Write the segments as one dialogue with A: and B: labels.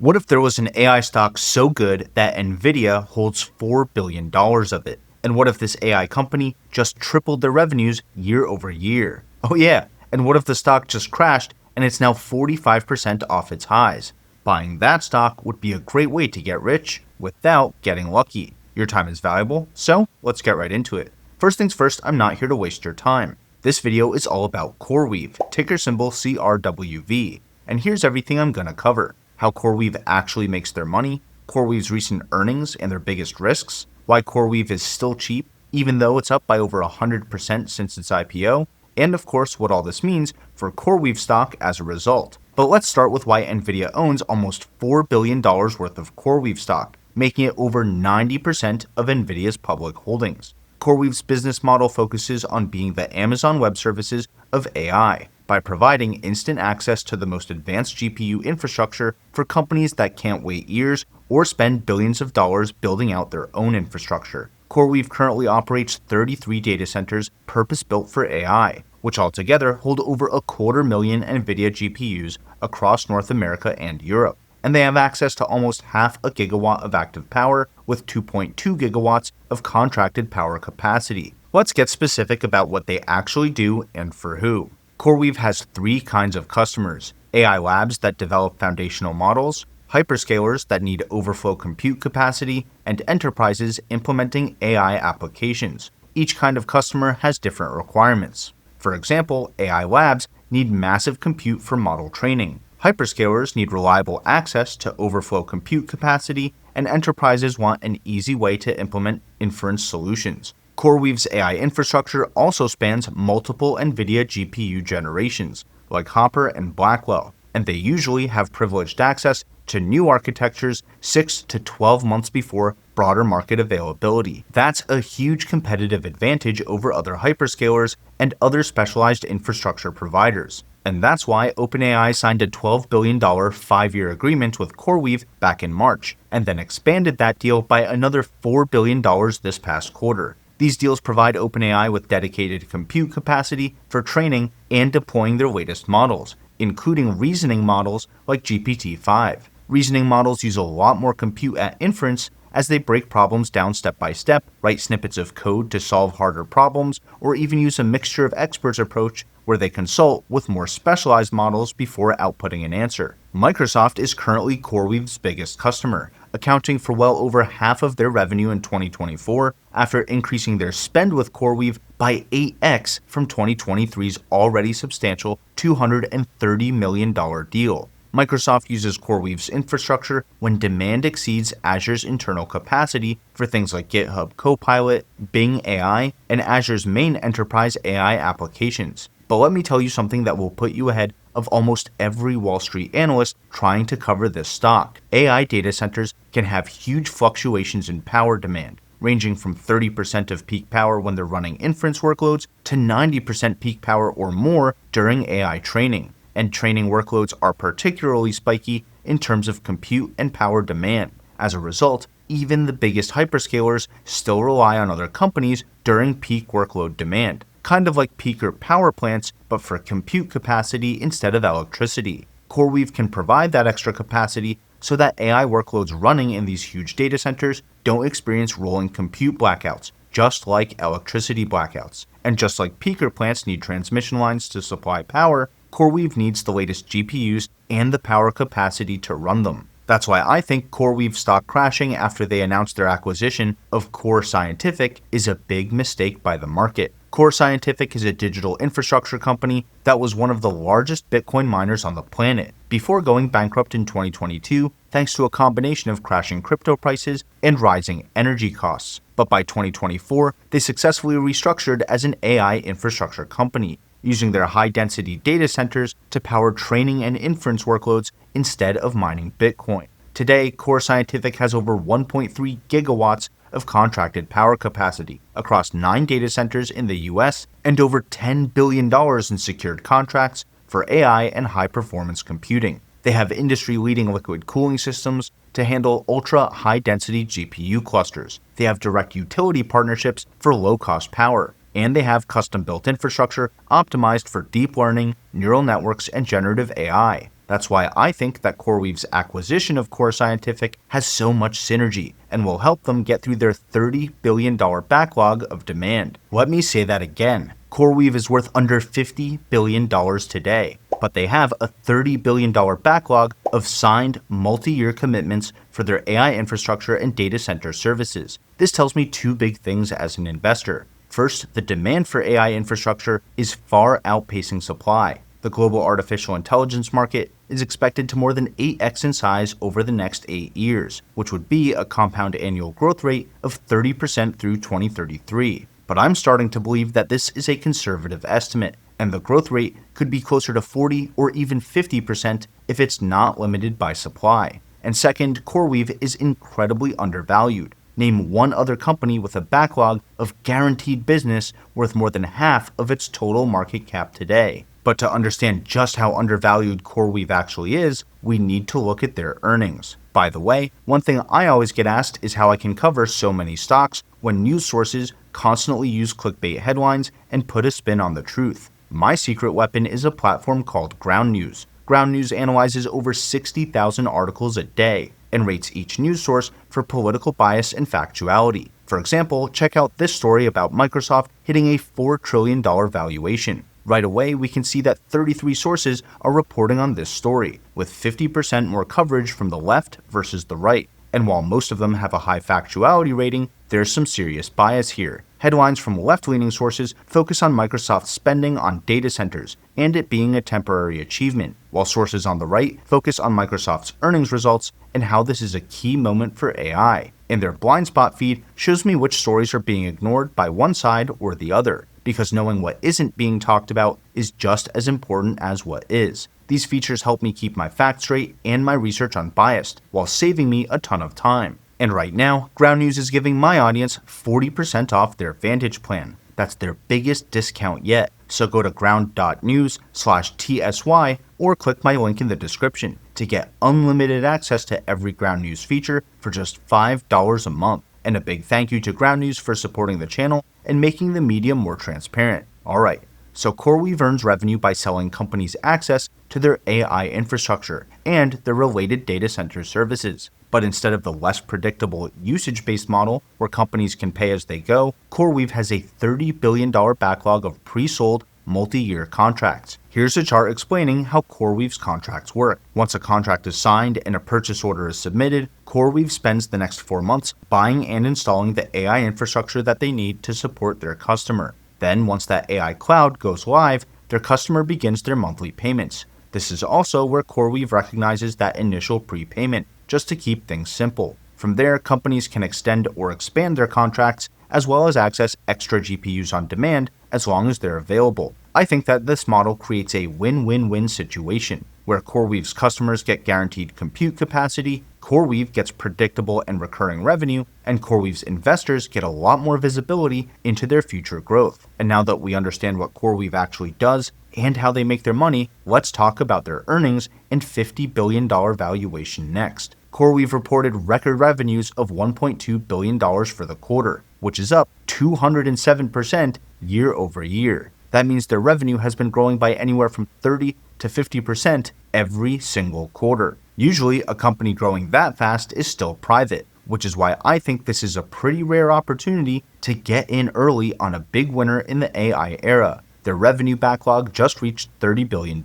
A: What if there was an AI stock so good that NVIDIA holds $4 billion of it? And what if this AI company just tripled their revenues year over year? Oh yeah, and what if the stock just crashed and it's now 45% off its highs? Buying that stock would be a great way to get rich without getting lucky. Your time is valuable, so let's get right into it. First things first, I'm not here to waste your time. This video is all about CoreWeave, ticker symbol CRWV. And here's everything I'm gonna cover. How CoreWeave actually makes their money, CoreWeave's recent earnings and their biggest risks, why CoreWeave is still cheap, even though it's up by over 100% since its IPO, and of course what all this means for CoreWeave stock as a result. But let's start with why NVIDIA owns almost $4 billion worth of CoreWeave stock, making it over 90% of NVIDIA's public holdings. CoreWeave's business model focuses on being the Amazon Web Services of AI, by providing instant access to the most advanced GPU infrastructure for companies that can't wait years or spend billions of dollars building out their own infrastructure. CoreWeave currently operates 33 data centers purpose-built for AI, which altogether hold over 250,000 NVIDIA GPUs across North America and Europe. And they have access to almost half a gigawatt of active power with 2.2 gigawatts of contracted power capacity. Let's get specific about what they actually do and for who. CoreWeave has three kinds of customers: AI labs that develop foundational models, hyperscalers that need overflow compute capacity, and enterprises implementing AI applications. Each kind of customer has different requirements. For example, AI labs need massive compute for model training. Hyperscalers need reliable access to overflow compute capacity, and enterprises want an easy way to implement inference solutions. CoreWeave's AI infrastructure also spans multiple NVIDIA GPU generations, like Hopper and Blackwell, and they usually have privileged access to new architectures 6 to 12 months before broader market availability. That's a huge competitive advantage over other hyperscalers and other specialized infrastructure providers. And that's why OpenAI signed a $12 billion 5-year agreement with CoreWeave back in March, and then expanded that deal by another $4 billion this past quarter. These deals provide OpenAI with dedicated compute capacity for training and deploying their latest models, including reasoning models like GPT-5. Reasoning models use a lot more compute at inference as they break problems down step by step, write snippets of code to solve harder problems, or even use a mixture of experts approach where they consult with more specialized models before outputting an answer. Microsoft is currently CoreWeave's biggest customer, accounting for well over half of their revenue in 2024 after increasing their spend with CoreWeave by 8x from 2023's already substantial $230 million deal. Microsoft uses CoreWeave's infrastructure when demand exceeds Azure's internal capacity for things like GitHub Copilot, Bing AI, and Azure's main enterprise AI applications. But let me tell you something that will put you ahead of almost every Wall Street analyst trying to cover this stock. AI data centers can have huge fluctuations in power demand, ranging from 30% of peak power when they're running inference workloads to 90% peak power or more during AI training. And training workloads are particularly spiky in terms of compute and power demand. As a result, even the biggest hyperscalers still rely on other companies during peak workload demand, kind of like peaker power plants, but for compute capacity instead of electricity. CoreWeave can provide that extra capacity so that AI workloads running in these huge data centers don't experience rolling compute blackouts, just like electricity blackouts. And just like peaker plants need transmission lines to supply power, CoreWeave needs the latest GPUs and the power capacity to run them. That's why I think CoreWeave stock crashing after they announced their acquisition of Core Scientific is a big mistake by the market. Core Scientific is a digital infrastructure company that was one of the largest Bitcoin miners on the planet, before going bankrupt in 2022 thanks to a combination of crashing crypto prices and rising energy costs. But by 2024, they successfully restructured as an AI infrastructure company, using their high-density data centers to power training and inference workloads instead of mining Bitcoin. Today, Core Scientific has over 1.3 gigawatts of contracted power capacity across 9 data centers in the US and over $10 billion in secured contracts for AI and high-performance computing. They have industry-leading liquid cooling systems to handle ultra-high-density GPU clusters. They have direct utility partnerships for low-cost power, and they have custom-built infrastructure optimized for deep learning, neural networks, and generative AI. That's why I think that CoreWeave's acquisition of Core Scientific has so much synergy and will help them get through their $30 billion backlog of demand. Let me say that again. CoreWeave is worth under $50 billion today, but they have a $30 billion backlog of signed multi-year commitments for their AI infrastructure and data center services. This tells me two big things as an investor. First, the demand for AI infrastructure is far outpacing supply. The global artificial intelligence market is expected to more than 8x in size over the next 8 years, which would be a compound annual growth rate of 30% through 2033. But I'm starting to believe that this is a conservative estimate, and the growth rate could be closer to 40 or even 50% if it's not limited by supply. And second, CoreWeave is incredibly undervalued. Name one other company with a backlog of guaranteed business worth more than half of its total market cap today. But to understand just how undervalued CoreWeave actually is, we need to look at their earnings. By the way, one thing I always get asked is how I can cover so many stocks when news sources constantly use clickbait headlines and put a spin on the truth. My secret weapon is a platform called Ground News. Ground News analyzes over 60,000 articles a day and rates each news source for political bias and factuality. For example, check out this story about Microsoft hitting a $4 trillion valuation. Right away, we can see that 33 sources are reporting on this story, with 50% more coverage from the left versus the right. And while most of them have a high factuality rating, there's some serious bias here. Headlines from left-leaning sources focus on Microsoft's spending on data centers and it being a temporary achievement, while sources on the right focus on Microsoft's earnings results and how this is a key moment for AI. And their blind spot feed shows me which stories are being ignored by one side or the other, because knowing what isn't being talked about is just as important as what is. These features help me keep my facts straight and my research unbiased, while saving me a ton of time. And right now, Ground News is giving my audience 40% off their Vantage plan. That's their biggest discount yet. So go to ground.news/TSY or click my link in the description to get unlimited access to every Ground News feature for just $5 a month. And a big thank you to Ground News for supporting the channel and making the media more transparent. Alright, so CoreWeave earns revenue by selling companies access to their AI infrastructure and their related data center services. But instead of the less predictable usage-based model where companies can pay as they go, CoreWeave has a $30 billion backlog of pre-sold multi-year contracts. Here's a chart explaining how CoreWeave's contracts work. Once a contract is signed and a purchase order is submitted, CoreWeave spends the next 4 months buying and installing the AI infrastructure that they need to support their customer. Then, once that AI cloud goes live, their customer begins their monthly payments. This is also where CoreWeave recognizes that initial prepayment, just to keep things simple. From there, companies can extend or expand their contracts, as well as access extra GPUs on demand as long as they're available. I think that this model creates a win-win-win situation, where CoreWeave's customers get guaranteed compute capacity, CoreWeave gets predictable and recurring revenue, and CoreWeave's investors get a lot more visibility into their future growth. And now that we understand what CoreWeave actually does and how they make their money, let's talk about their earnings and $50 billion valuation next. CoreWeave reported record revenues of $1.2 billion for the quarter, which is up 207% year over year. That means their revenue has been growing by anywhere from 30 to 50% every single quarter. Usually, a company growing that fast is still private, which is why I think this is a pretty rare opportunity to get in early on a big winner in the AI era. Their revenue backlog just reached $30 billion,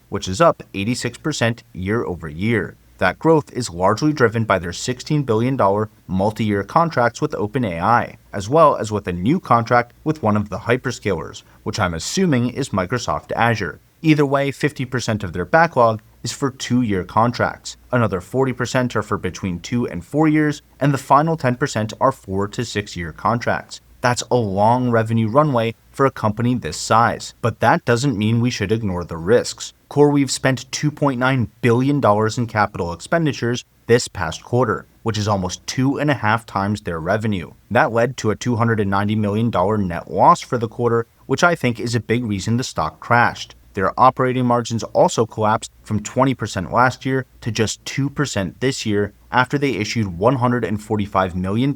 A: which is up 86% year over year. That growth is largely driven by their $16 billion multi-year contracts with OpenAI, as well as with a new contract with one of the hyperscalers, which I'm assuming is Microsoft Azure. Either way, 50% of their backlog is for 2-year contracts, another 40% are for between 2 and 4 years, and the final 10% are 4 to 6-year contracts. That's a long revenue runway for a company this size, but that doesn't mean we should ignore the risks. CoreWeave spent $2.9 billion in capital expenditures this past quarter, which is almost 2.5 times their revenue. That led to a $290 million net loss for the quarter, which I think is a big reason the stock crashed. Their operating margins also collapsed from 20% last year to just 2% this year after they issued $145 million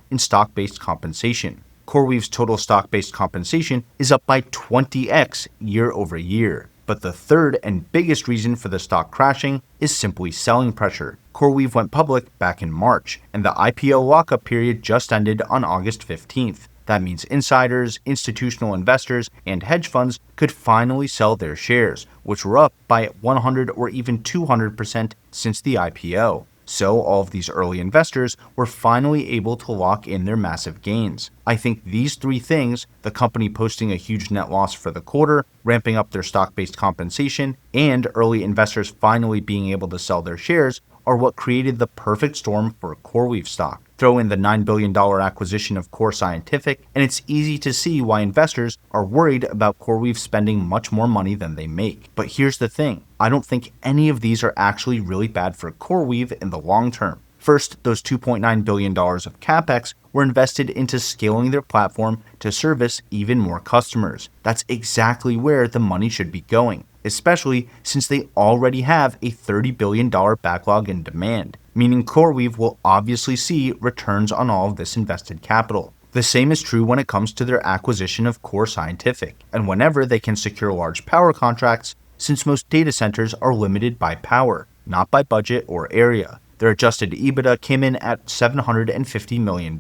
A: in stock-based compensation. CoreWeave's total stock-based compensation is up by 20x year over year. But the third and biggest reason for the stock crashing is simply selling pressure. CoreWeave went public back in March, and the IPO lockup period just ended on August 15th. That means insiders, institutional investors, and hedge funds could finally sell their shares, which were up by 100 or even 200% since the IPO. So all of these early investors were finally able to lock in their massive gains. I think these three things, the company posting a huge net loss for the quarter, ramping up their stock-based compensation, and early investors finally being able to sell their shares, are what created the perfect storm for CoreWeave stock. Throw in the $9 billion acquisition of Core Scientific, and it's easy to see why investors are worried about CoreWeave spending much more money than they make. But here's the thing, I don't think any of these are actually really bad for CoreWeave in the long term. First, those $2.9 billion of capex were invested into scaling their platform to service even more customers. That's exactly where the money should be going, especially since they already have a $30 billion backlog in demand, meaning CoreWeave will obviously see returns on all of this invested capital. The same is true when it comes to their acquisition of Core Scientific, and whenever they can secure large power contracts, since most data centers are limited by power, not by budget or area. Their adjusted EBITDA came in at $750 million,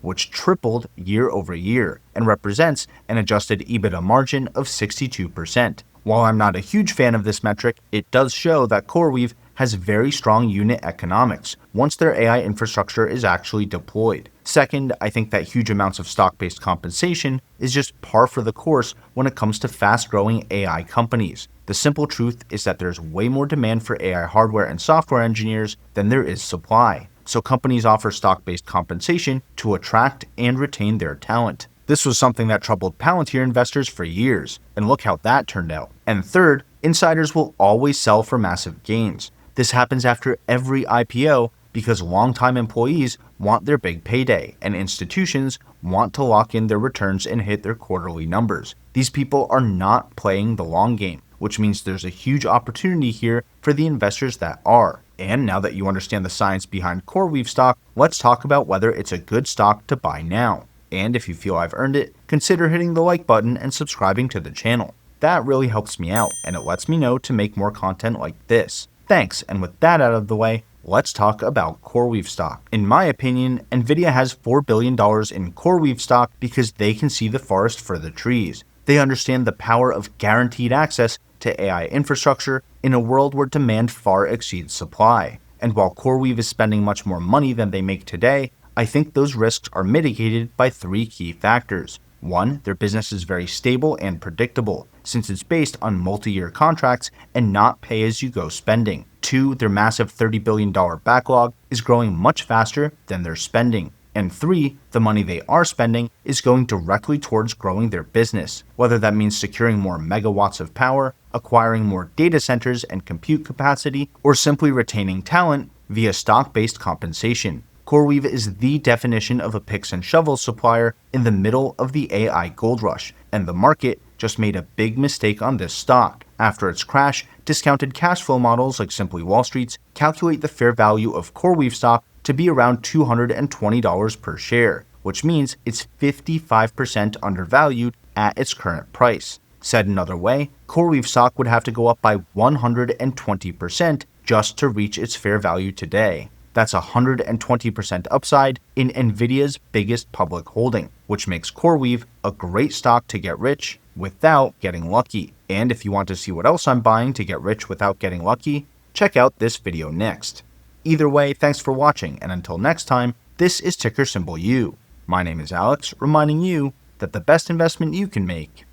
A: which tripled year over year and represents an adjusted EBITDA margin of 62%. While I'm not a huge fan of this metric, it does show that CoreWeave has very strong unit economics once their AI infrastructure is actually deployed. Second, I think that huge amounts of stock-based compensation is just par for the course when it comes to fast-growing AI companies. The simple truth is that there's way more demand for AI hardware and software engineers than there is supply. So companies offer stock-based compensation to attract and retain their talent. This was something that troubled Palantir investors for years, and look how that turned out. And third, insiders will always sell for massive gains. This happens after every IPO because longtime employees want their big payday, and institutions want to lock in their returns and hit their quarterly numbers. These people are not playing the long game, which means there's a huge opportunity here for the investors that are. And now that you understand the science behind CoreWeave stock, let's talk about whether it's a good stock to buy now. And if you feel I've earned it, consider hitting the like button and subscribing to the channel. That really helps me out, and it lets me know to make more content like this. Thanks, and with that out of the way, let's talk about CoreWeave stock. In my opinion, NVIDIA has $4 billion in CoreWeave stock because they can see the forest for the trees. They understand the power of guaranteed access to AI infrastructure in a world where demand far exceeds supply. And while CoreWeave is spending much more money than they make today, I think those risks are mitigated by three key factors. One, their business is very stable and predictable, since it's based on multi-year contracts and not pay-as-you-go spending. Two, their massive $30 billion backlog is growing much faster than their spending. And three, the money they are spending is going directly towards growing their business, whether that means securing more megawatts of power, acquiring more data centers and compute capacity, or simply retaining talent via stock-based compensation. CoreWeave is the definition of a picks and shovels supplier in the middle of the AI gold rush, and the market just made a big mistake on this stock. After its crash, discounted cash flow models like Simply Wall Street's calculate the fair value of CoreWeave stock to be around $220 per share, which means it's 55% undervalued at its current price. Said another way, CoreWeave stock would have to go up by 120% just to reach its fair value today. That's 120% upside in NVIDIA's biggest public holding, which makes CoreWeave a great stock to get rich without getting lucky. And if you want to see what else I'm buying to get rich without getting lucky, check out this video next. Either way, thanks for watching, and until next time, this is ticker symbol U. My name is Alex, reminding you that the best investment you can make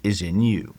A: is in you.